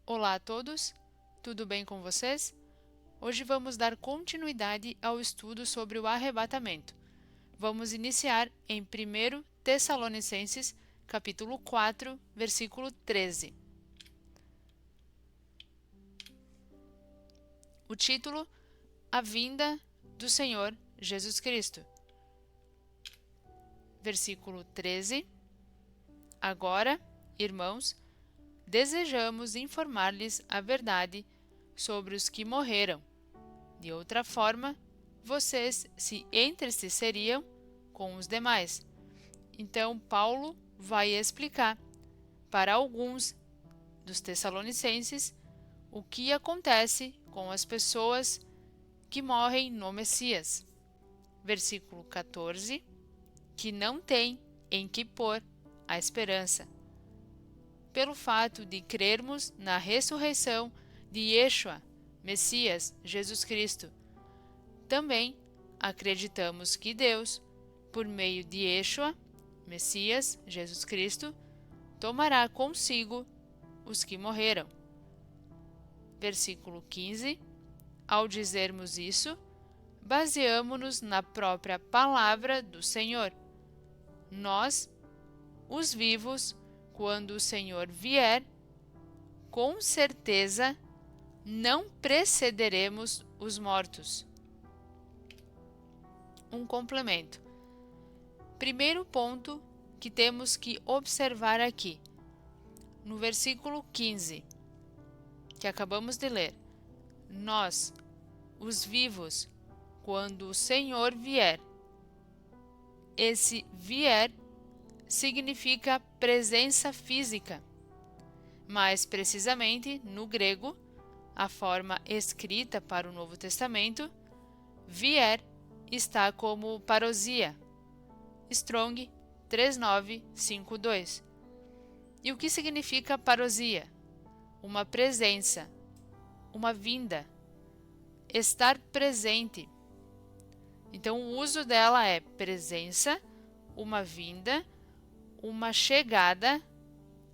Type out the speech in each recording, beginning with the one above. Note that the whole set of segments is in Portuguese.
Olá a todos, tudo bem com vocês? Hoje vamos dar continuidade ao estudo sobre o arrebatamento. Vamos iniciar em 1 Tessalonicenses, capítulo 4, versículo 13. O título: A vinda do Senhor Jesus Cristo. Versículo 13. Agora, irmãos, desejamos informar-lhes a verdade sobre os que morreram. De outra forma, vocês se entristeceriam com os demais. Então, Paulo vai explicar para alguns dos tessalonicenses o que acontece com as pessoas que morrem no Messias. Versículo 14, que não tem em que pôr a esperança. Pelo fato de crermos na ressurreição de Yeshua, Messias, Jesus Cristo. Também acreditamos que Deus, por meio de Yeshua, Messias, Jesus Cristo, tomará consigo os que morreram. Versículo 15. Ao dizermos isso, baseamo-nos na própria palavra do Senhor. Nós, os vivos, quando o Senhor vier, com certeza não precederemos os mortos. Um complemento. Primeiro ponto que temos que observar aqui, no versículo 15, que acabamos de ler. Nós, os vivos, quando o Senhor vier. Esse vier significa presença física. Mais precisamente, no grego, a forma escrita para o Novo Testamento, vier está como parousia, Strong 3952. E o que significa parousia? Uma presença, uma vinda, estar presente. Então, o uso dela é presença, uma vinda, uma chegada,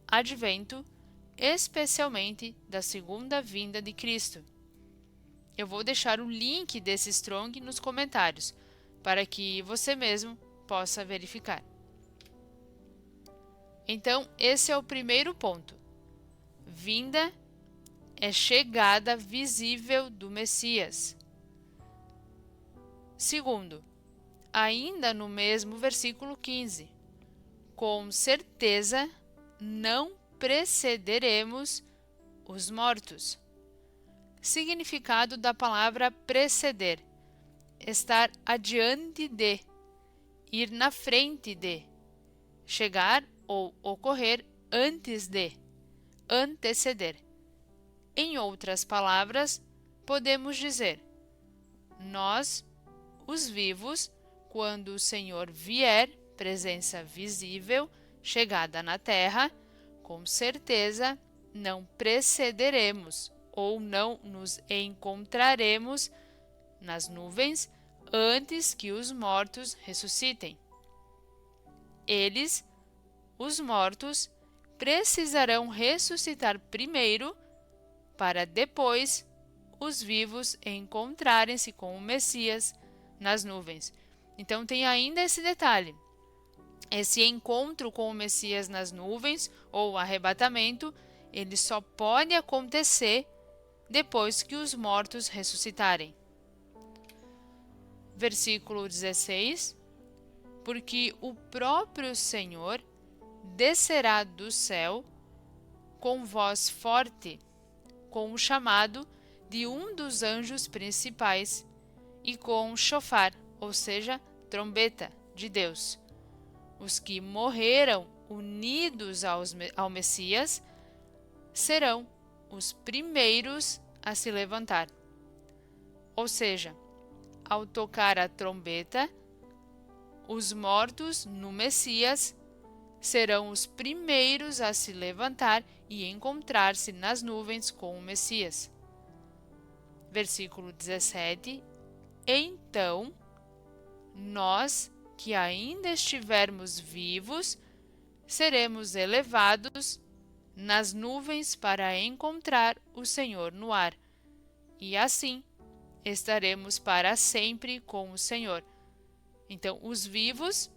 advento, especialmente da segunda vinda de Cristo. Eu vou deixar o link desse Strong nos comentários, para que você mesmo possa verificar. Então, esse é o primeiro ponto. Vinda é chegada visível do Messias. Segundo, ainda no mesmo versículo 15, com certeza não precederemos os mortos. Significado da palavra preceder: estar adiante de, ir na frente de, chegar ou ocorrer antes de, anteceder. Em outras palavras, podemos dizer: nós, os vivos, quando o Senhor vier, presença visível, chegada na terra, com certeza não precederemos ou não nos encontraremos nas nuvens antes que os mortos ressuscitem. Eles, os mortos, precisarão ressuscitar primeiro, para depois os vivos encontrarem-se com o Messias nas nuvens. Então tem ainda esse detalhe. Esse encontro com o Messias nas nuvens, ou arrebatamento, ele só pode acontecer depois que os mortos ressuscitarem. Versículo 16. Porque o próprio Senhor descerá do céu com voz forte, com o chamado de um dos anjos principais e com chofar, ou seja, trombeta de Deus. Os que morreram unidos ao Messias serão os primeiros a se levantar. Ou seja, ao tocar a trombeta, os mortos no Messias serão os primeiros a se levantar e encontrar-se nas nuvens com o Messias. Versículo 17. Então, nós que ainda estivermos vivos, seremos elevados nas nuvens para encontrar o Senhor no ar. E assim estaremos para sempre com o Senhor. Então, os vivos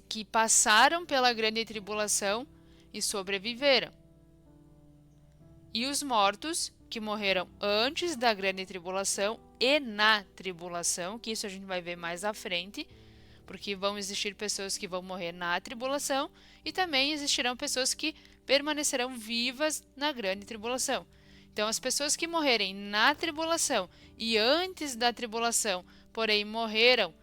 que passaram pela grande tribulação e sobreviveram. E os mortos que morreram antes da grande tribulação e na tribulação, que isso a gente vai ver mais à frente, porque vão existir pessoas que vão morrer na tribulação e também existirão pessoas que permanecerão vivas na grande tribulação. Então, as pessoas que morrerem na tribulação e antes da tribulação, porém morreram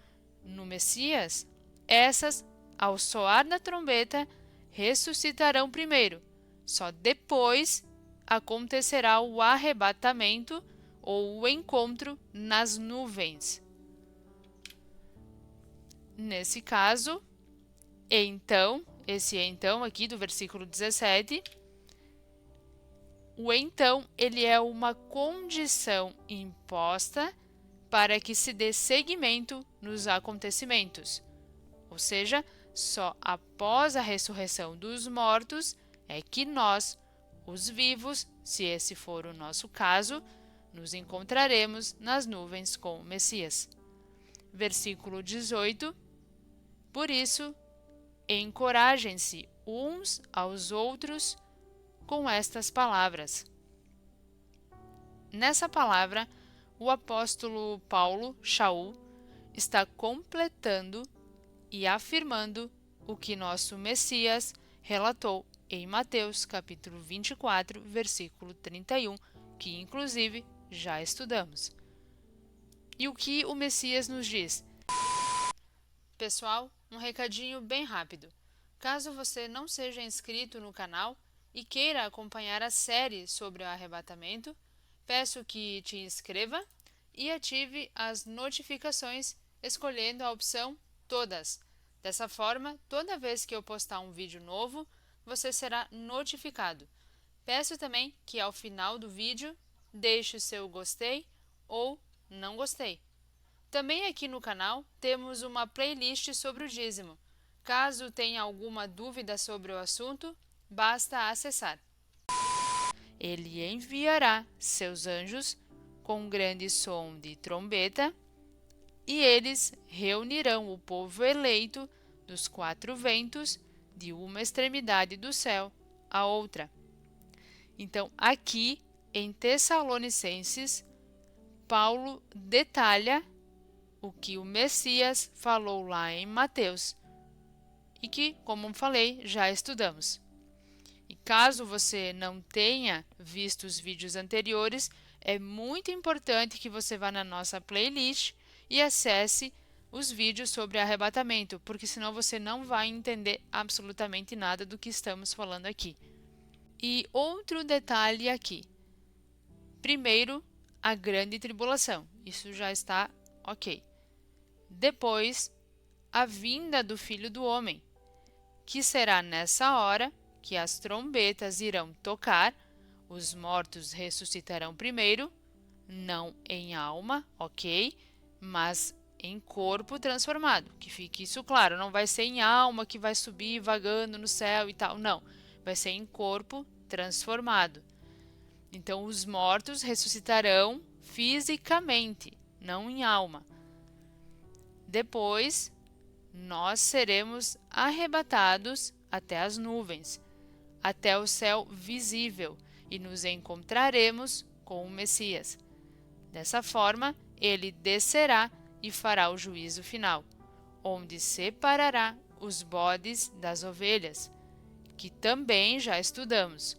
no Messias, essas, ao soar da trombeta, ressuscitarão primeiro. Só depois acontecerá o arrebatamento ou o encontro nas nuvens. Nesse caso, então, esse então aqui do versículo 17, o então ele é uma condição imposta para que se dê seguimento nos acontecimentos. Ou seja, só após a ressurreição dos mortos é que nós, os vivos, se esse for o nosso caso, nos encontraremos nas nuvens com o Messias. Versículo 18. Por isso, encorajem-se uns aos outros com estas palavras. Nessa palavra, o apóstolo Paulo, Shaul, está completando e afirmando o que nosso Messias relatou em Mateus capítulo 24, versículo 31, que inclusive já estudamos. E o que o Messias nos diz? Pessoal, um recadinho bem rápido. Caso você não seja inscrito no canal e queira acompanhar a série sobre o arrebatamento, peço que te inscreva e ative as notificações escolhendo a opção Todas. Dessa forma, toda vez que eu postar um vídeo novo, você será notificado. Peço também que ao final do vídeo deixe o seu gostei ou não gostei. Também aqui no canal temos uma playlist sobre o dízimo. Caso tenha alguma dúvida sobre o assunto, basta acessar. Ele enviará seus anjos com grande som de trombeta, e eles reunirão o povo eleito dos quatro ventos, de uma extremidade do céu à outra. Então, aqui em Tessalonicenses, Paulo detalha o que o Messias falou lá em Mateus e que, como falei, já estudamos. E caso você não tenha visto os vídeos anteriores, é muito importante que você vá na nossa playlist e acesse os vídeos sobre arrebatamento, porque senão você não vai entender absolutamente nada do que estamos falando aqui. E outro detalhe aqui. Primeiro, a grande tribulação. Isso já está ok. Depois, a vinda do Filho do Homem, que será nessa hora que as trombetas irão tocar, os mortos ressuscitarão primeiro, não em alma, ok? Mas em corpo transformado, que fique isso claro, não vai ser em alma que vai subir vagando no céu e tal, não, vai ser em corpo transformado. Então, os mortos ressuscitarão fisicamente, não em alma. Depois, nós seremos arrebatados até as nuvens, até o céu visível, e nos encontraremos com o Messias. Dessa forma, ele descerá e fará o juízo final, onde separará os bodes das ovelhas, que também já estudamos.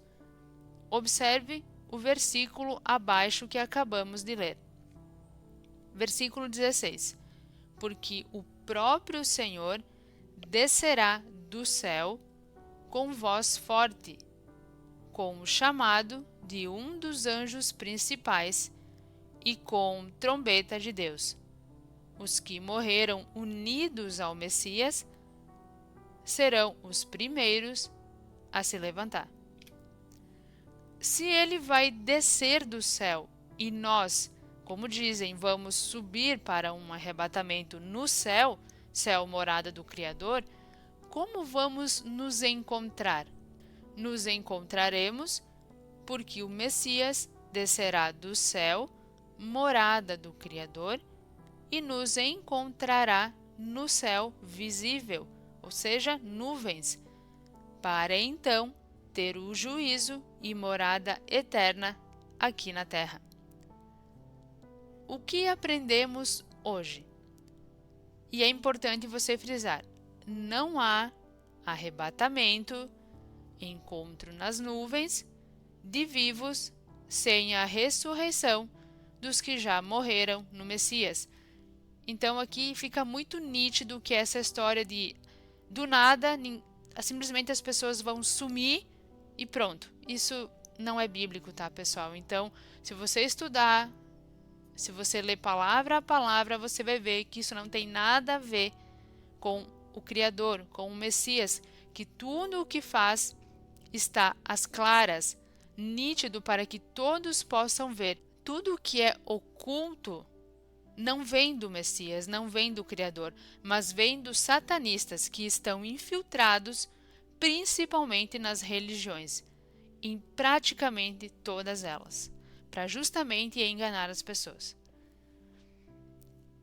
Observe o versículo abaixo que acabamos de ler. Versículo 16. Porque o próprio Senhor descerá do céu com voz forte, com o chamado de um dos anjos principais e com trombeta de Deus. Os que morreram unidos ao Messias serão os primeiros a se levantar. Se ele vai descer do céu e nós, como dizem, vamos subir para um arrebatamento no céu, céu morada do Criador, como vamos nos encontrar? nos encontraremos, porque o Messias descerá do céu, morada do Criador, e nos encontrará no céu visível, ou seja, nuvens, para então ter o juízo e morada eterna aqui na terra. O que aprendemos hoje? E é importante você frisar: não há arrebatamento, encontro nas nuvens, de vivos sem a ressurreição dos que já morreram no Messias. Então aqui fica muito nítido que essa história de do nada, simplesmente as pessoas vão sumir e pronto. Isso não é bíblico, tá, pessoal? Então, se você estudar, se você ler palavra a palavra, você vai ver que isso não tem nada a ver com o Criador, com o Messias, que tudo o que faz está às claras, nítido para que todos possam ver. Tudo o que é oculto não vem do Messias, não vem do Criador, mas vem dos satanistas que estão infiltrados principalmente nas religiões, em praticamente todas elas, para justamente enganar as pessoas.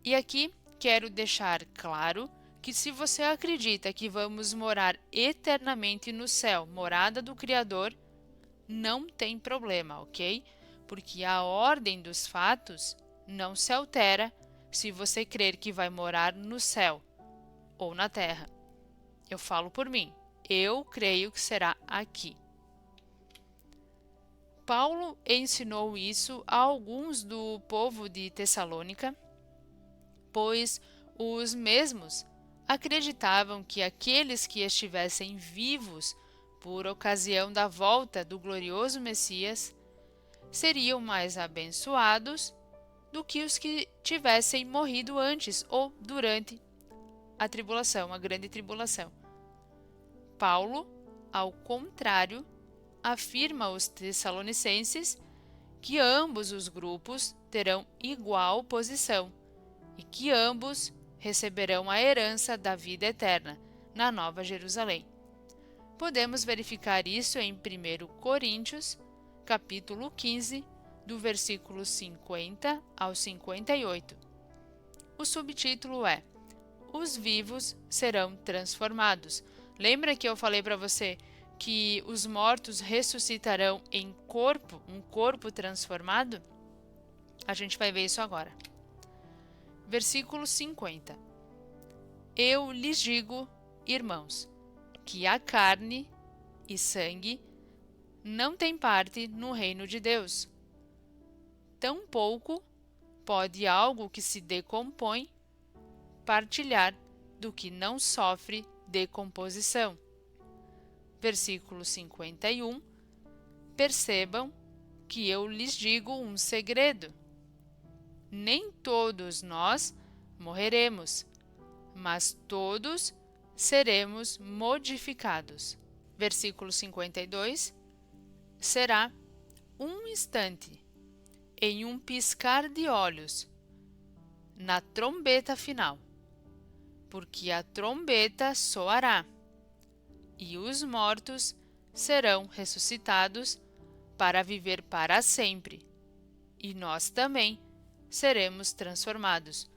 E aqui quero deixar claro que se você acredita que vamos morar eternamente no céu, morada do Criador, não tem problema, ok? Porque a ordem dos fatos não se altera se você crer que vai morar no céu ou na terra. Eu falo por mim, eu creio que será aqui. Paulo ensinou isso a alguns do povo de Tessalônica, pois os mesmos acreditavam que aqueles que estivessem vivos por ocasião da volta do glorioso Messias seriam mais abençoados do que os que tivessem morrido antes ou durante a tribulação, a grande tribulação. Paulo, ao contrário, afirma aos Tessalonicenses que ambos os grupos terão igual posição e que ambos receberão a herança da vida eterna na Nova Jerusalém. Podemos verificar isso em 1 Coríntios, capítulo 15, do versículo 50 ao 58. O subtítulo é: Os vivos serão transformados. Lembra que eu falei para você que os mortos ressuscitarão em corpo, um corpo transformado? A gente vai ver isso agora. Versículo 50. Eu lhes digo, irmãos, que a carne e sangue não têm parte no reino de Deus. Tampouco pode algo que se decompõe partilhar do que não sofre decomposição. Versículo 51. Percebam que eu lhes digo um segredo. Nem todos nós morreremos, mas todos seremos modificados. Versículo 52. Será um instante, em um piscar de olhos, na trombeta final, porque a trombeta soará, e os mortos serão ressuscitados para viver para sempre, e nós também seremos transformados.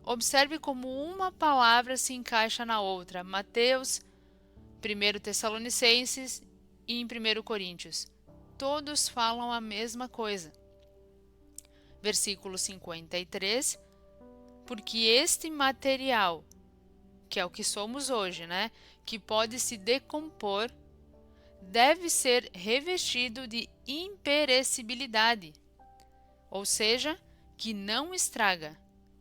Observe como uma palavra se encaixa na outra. Mateus, 1 Tessalonicenses e em 1 Coríntios. Todos falam a mesma coisa. Versículo 53. Porque este material, que é o que somos hoje, né, que pode se decompor, deve ser revestido de imperecibilidade, ou seja, que não estraga.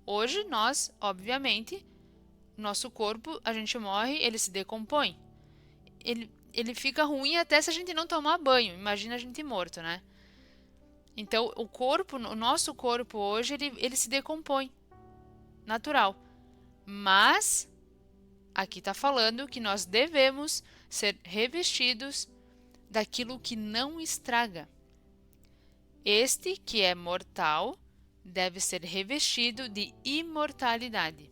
Hoje nós, obviamente, nosso corpo, a gente morre, ele se decompõe. Ele fica ruim até se a gente não tomar banho. Imagina a gente morto, né? Então, o nosso corpo hoje, ele se decompõe. Natural. Mas, aqui está falando que nós devemos ser revestidos daquilo que não estraga. Este, que é mortal, deve ser revestido de imortalidade.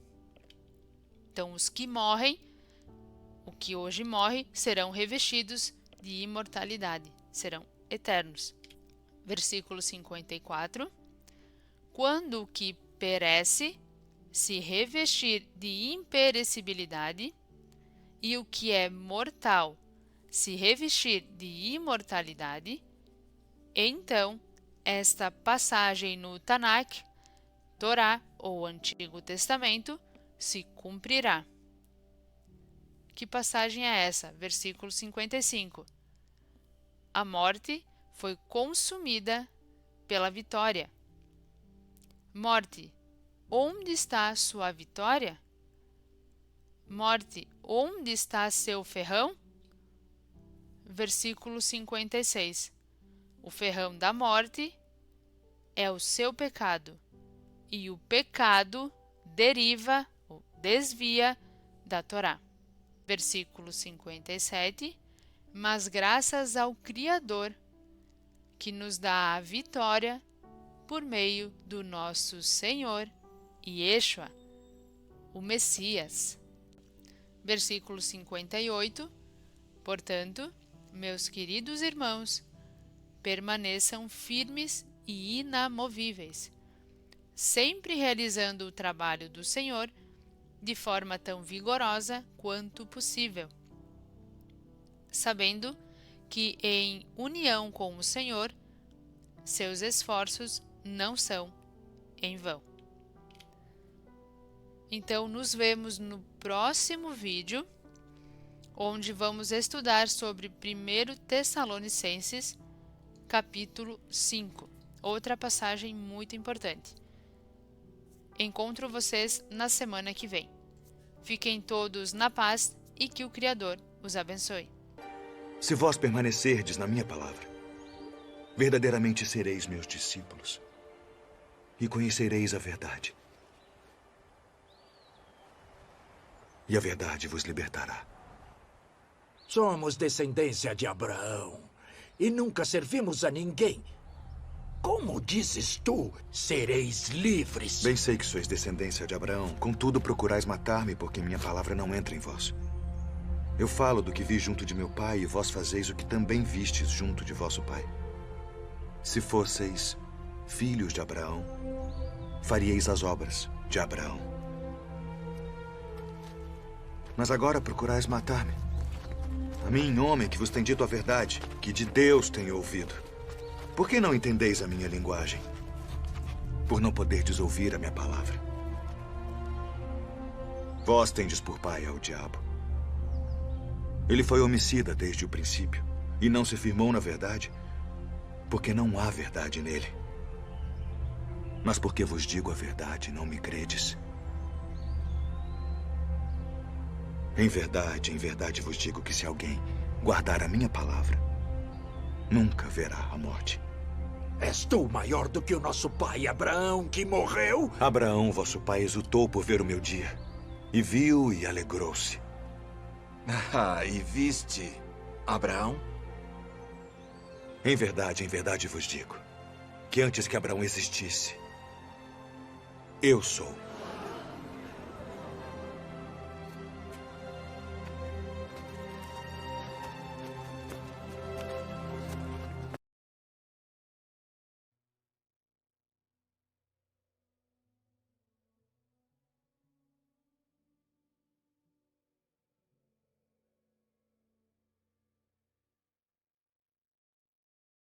Então, os que morrem, o que hoje morre, serão revestidos de imortalidade, serão eternos. Versículo 54. Quando o que perece se revestir de imperecibilidade e o que é mortal se revestir de imortalidade, então esta passagem no Tanakh, Torá ou Antigo Testamento, se cumprirá. Que passagem é essa? Versículo 55. A morte foi consumida pela vitória. Morte, onde está sua vitória? Morte, onde está seu ferrão? Versículo 56. O ferrão da morte é o seu pecado, e o pecado deriva ou desvia da Torá. Versículo 57. Mas graças ao Criador, que nos dá a vitória por meio do nosso Senhor Yeshua, o Messias. Versículo 58. Portanto, meus queridos irmãos, permaneçam firmes e inamovíveis, sempre realizando o trabalho do Senhor de forma tão vigorosa quanto possível, sabendo que em união com o Senhor, seus esforços não são em vão. Então, nos vemos no próximo vídeo, onde vamos estudar sobre 1 Tessalonicenses, capítulo 5, outra passagem muito importante. Encontro vocês na semana que vem. Fiquem todos na paz e que o Criador os abençoe. Se vós permanecerdes na minha palavra, verdadeiramente sereis meus discípulos e conhecereis a verdade. E a verdade vos libertará. Somos descendência de Abraão e nunca servimos a ninguém. Como dizes tu, sereis livres? Bem sei que sois descendência de Abraão, contudo procurais matar-me porque minha palavra não entra em vós. Eu falo do que vi junto de meu pai e vós fazeis o que também vistes junto de vosso pai. Se fosseis filhos de Abraão, faríeis as obras de Abraão. Mas agora procurais matar-me. A mim, homem que vos tem dito a verdade, que de Deus tenho ouvido. Por que não entendeis a minha linguagem? Por não poderdes ouvir a minha palavra. Vós tendes por pai ao diabo. Ele foi homicida desde o princípio e não se firmou na verdade, porque não há verdade nele. Mas porque vos digo a verdade, não me credes. Em verdade vos digo que se alguém guardar a minha palavra, nunca verá a morte. És tu maior do que o nosso pai Abraão, que morreu? Abraão, vosso pai, exultou por ver o meu dia, e viu e alegrou-se. Ah, e viste Abraão? Em verdade vos digo, que antes que Abraão existisse, eu sou.